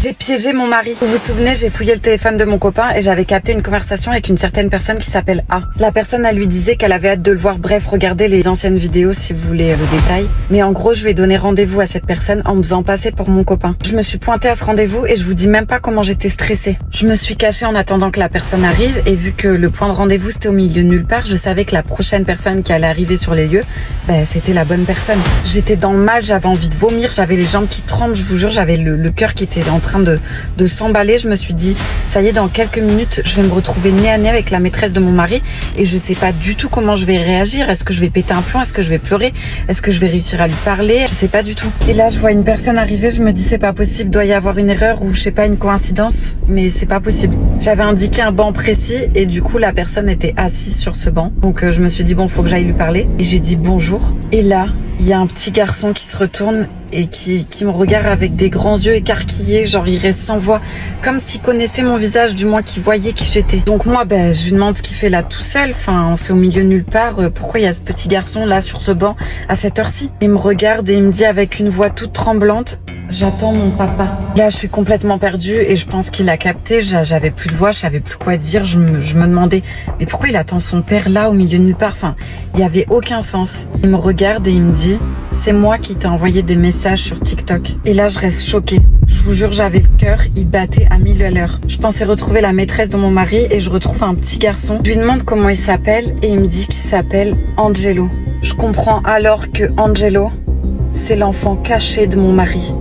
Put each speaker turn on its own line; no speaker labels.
J'ai piégé mon mari. Vous vous souvenez, j'ai fouillé le téléphone de mon copain et j'avais capté une conversation avec une certaine personne qui s'appelle A. La personne, elle lui disait qu'elle avait hâte de le voir. Bref, regardez les anciennes vidéos si vous voulez le détail. Mais en gros, je lui ai donné rendez-vous à cette personne en me faisant passer pour mon copain. Je me suis pointée à ce rendez-vous et je vous dis même pas comment j'étais stressée. Je me suis cachée en attendant que la personne arrive et vu que le point de rendez-vous c'était au milieu de nulle part, je savais que la prochaine personne qui allait arriver sur les lieux, c'était la bonne personne. J'étais dans le mal, j'avais envie de vomir, j'avais les jambes qui tremblent, je vous jure, j'avais le cœur qui était en train de s'emballer. Je me suis dit, ça y est, dans quelques minutes, je vais me retrouver nez à nez avec la maîtresse de mon mari et je sais pas du tout comment je vais réagir. Est-ce que je vais péter un plomb? Est-ce que je vais pleurer? Est-ce que je vais réussir à lui parler? Je sais pas du tout. Et là, je vois une personne arriver, je me dis, c'est pas possible, doit y avoir une erreur ou je sais pas, une coïncidence, mais c'est pas possible. J'avais indiqué un banc précis et du coup, la personne était assise sur ce banc. Donc, je me suis dit, bon, faut que j'aille lui parler. Et j'ai dit bonjour. Et là, il y a un petit garçon qui se retourne et qui me regarde avec des grands yeux écarquillés, genre il reste sans voix, comme s'il connaissait mon visage, du moins qu'il voyait qui j'étais. Donc moi, je lui demande ce qu'il fait là tout seul, enfin c'est au milieu de nulle part, pourquoi il y a ce petit garçon là sur ce banc à cette heure-ci? Il me regarde et il me dit avec une voix toute tremblante, j'attends mon papa. Là, je suis complètement perdue et je pense qu'il a capté. J'avais plus de voix, je savais plus quoi dire. Je me demandais, mais pourquoi il attend son père là au milieu de nulle part? Enfin, il y avait aucun sens. Il me regarde et il me dit, c'est moi qui t'ai envoyé des messages sur TikTok. Et là, je reste choquée. Je vous jure, j'avais le cœur, il battait à 1000 à l'heure. Je pensais retrouver la maîtresse de mon mari et je retrouve un petit garçon. Je lui demande comment il s'appelle et il me dit qu'il s'appelle Angelo. Je comprends alors que Angelo, c'est l'enfant caché de mon mari.